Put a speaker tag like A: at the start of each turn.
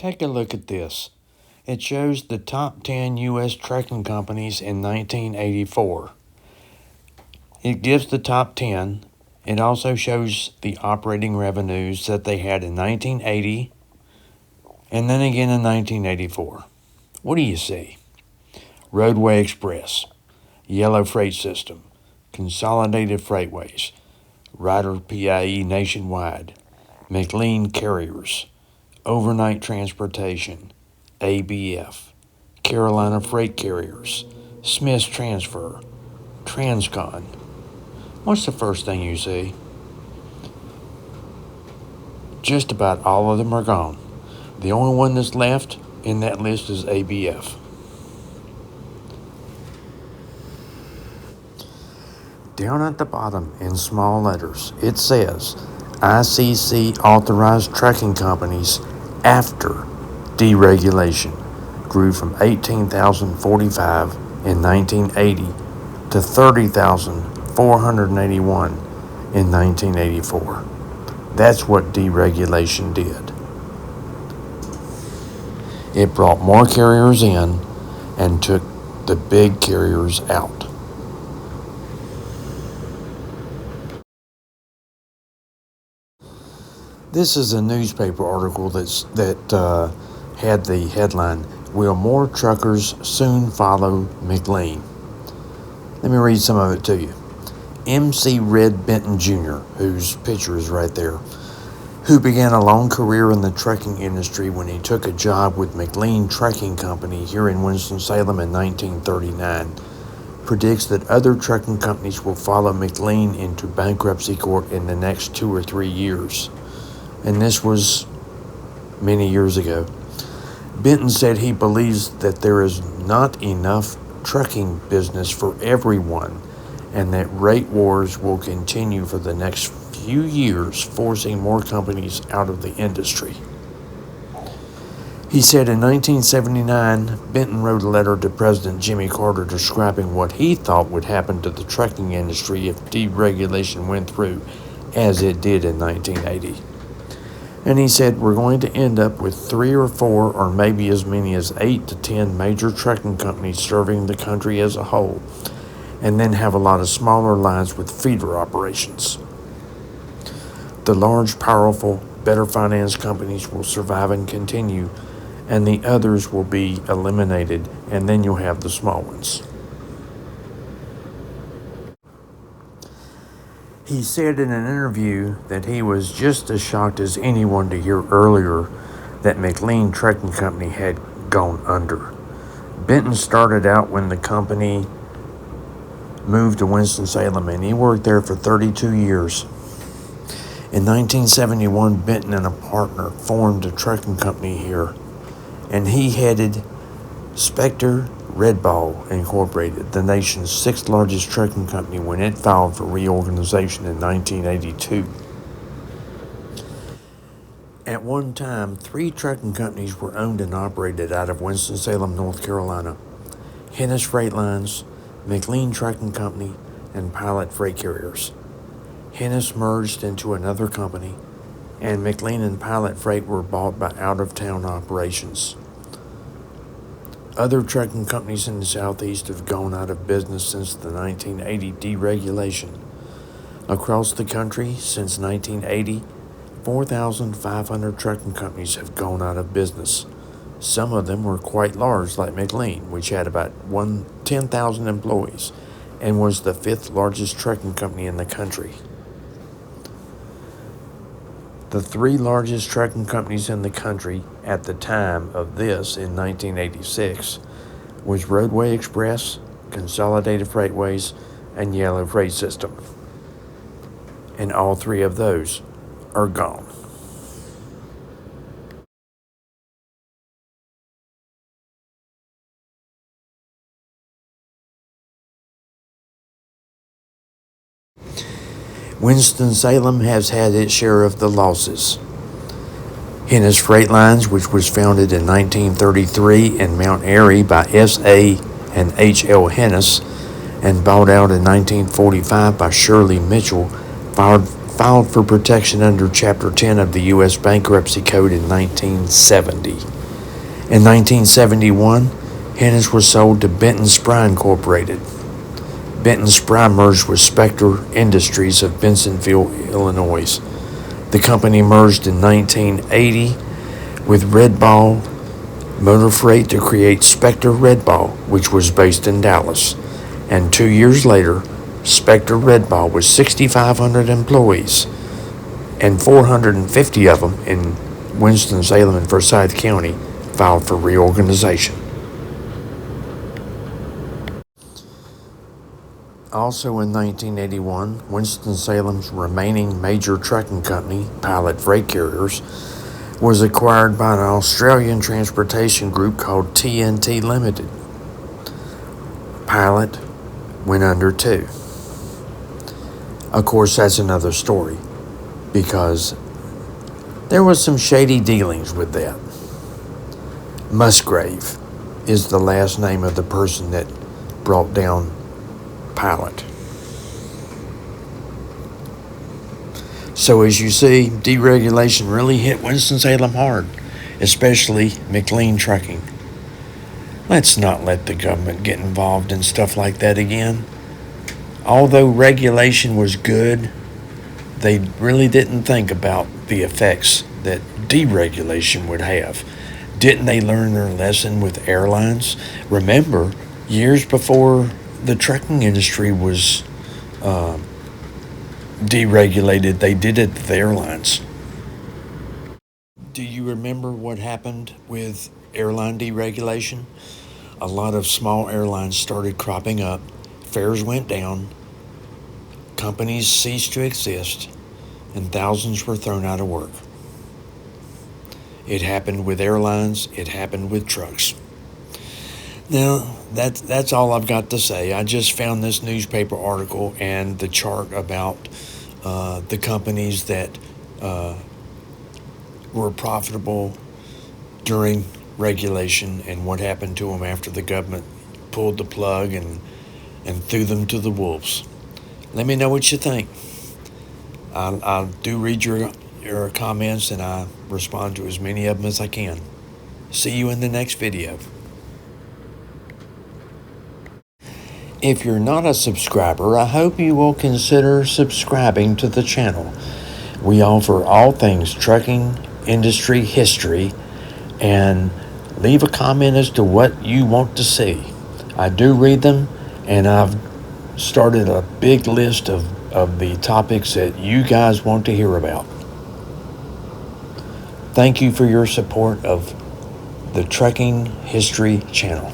A: Take a look at this. It shows the top 10 U.S. trucking companies in 1984. It gives the top 10. It also shows the operating revenues that they had in 1980 and then again in 1984. What do you see? Roadway Express, Yellow Freight System, Consolidated Freightways, Ryder PIE Nationwide, McLean Carriers, Overnight Transportation, ABF, Carolina Freight Carriers, Smith's Transfer, Transcon. What's the first thing you see? Just about all of them are gone. The only one that's left in that list is ABF. Down at the bottom in small letters, it says ICC authorized trucking companies after deregulation grew from 18,045 in 1980 to 30,481 in 1984. That's what deregulation did. It brought more carriers in and took the big carriers out. This is a newspaper article that had the headline, "Will More Truckers Soon Follow McLean?" Let me read some of it to you. M.C. Red Benton Jr., whose picture is right there, who began a long career in the trucking industry when he took a job with McLean Trucking Company here in Winston-Salem in 1939, predicts that other trucking companies will follow McLean into bankruptcy court in the next 2 or 3 years. And this was many years ago. Benton said he believes that there is not enough trucking business for everyone and that rate wars will continue for the next few years, forcing more companies out of the industry. He said in 1979, Benton wrote a letter to President Jimmy Carter describing what he thought would happen to the trucking industry if deregulation went through, as it did in 1980. And he said, we're going to end up with 3 or 4 or maybe as many as 8 to 10 major trucking companies serving the country as a whole, and then have a lot of smaller lines with feeder operations. The large, powerful, better financed companies will survive and continue, and the others will be eliminated, and then you'll have the small ones. He said in an interview that he was just as shocked as anyone to hear earlier that McLean Trucking Company had gone under. Benton started out when the company moved to Winston-Salem, and he worked there for 32 years. In 1971, Benton and a partner formed a trucking company here, and he headed Spectre Redball Incorporated, the nation's 6th largest trucking company, when it filed for reorganization in 1982. At one time, 3 trucking companies were owned and operated out of Winston-Salem, North Carolina: Hennis Freight Lines, McLean Trucking Company, and Pilot Freight Carriers. Hennis merged into another company, and McLean and Pilot Freight were bought by out-of-town operations. Other trucking companies in the Southeast have gone out of business since the 1980 deregulation. Across the country, since 1980, 4,500 trucking companies have gone out of business. Some of them were quite large, like McLean, which had about 10,000 employees and was the 5th largest trucking company in the country. The 3 largest trucking companies in the country at the time of this in 1986 was Roadway Express, Consolidated Freightways, and Yellow Freight System. And all 3 of those are gone. Winston-Salem has had its share of the losses. Hennis Freight Lines, which was founded in 1933 in Mount Airy by S.A. and H.L. Hennis and bought out in 1945 by Shirley Mitchell, filed for protection under Chapter 10 of the U.S. Bankruptcy Code in 1970. In 1971, Hennis was sold to Benton Spry Incorporated. Benton Spry merged with Spectre Industries of Bensenville, Illinois. The company merged in 1980 with Red Ball Motor Freight to create Spectre Red Ball, which was based in Dallas. And 2 years later, Spectre Red Ball with 6,500 employees and 450 of them in Winston-Salem and Forsyth County filed for reorganization. Also in 1981, Winston-Salem's remaining major trucking company, Pilot Freight Carriers, was acquired by an Australian transportation group called TNT Limited. Pilot went under too. Of course, that's another story, because there was some shady dealings with that. Musgrave is the last name of the person that brought down Pilot. So as you see, deregulation really hit Winston-Salem hard, especially McLean Trucking. Let's not let the government get involved in stuff like that again. Although regulation was good, they really didn't think about the effects that deregulation would have. Didn't they learn their lesson with airlines? Remember, years before the trucking industry was deregulated, they did it to the airlines. Do you remember what happened with airline deregulation? A lot of small airlines started cropping up, fares went down, companies ceased to exist, and thousands were thrown out of work. It happened with airlines, it happened with trucks. Now, that's all I've got to say. I just found this newspaper article and the chart about the companies that were profitable during regulation and what happened to them after the government pulled the plug and threw them to the wolves. Let me know what you think. I do read your comments, and I respond to as many of them as I can. See you in the next video. If you're not a subscriber, I hope you will consider subscribing to the channel. We offer all things trucking industry history, and leave a comment as to what you want to see. I do read them, and I've started a big list of the topics that you guys want to hear about. Thank you for your support of the Trucking History channel.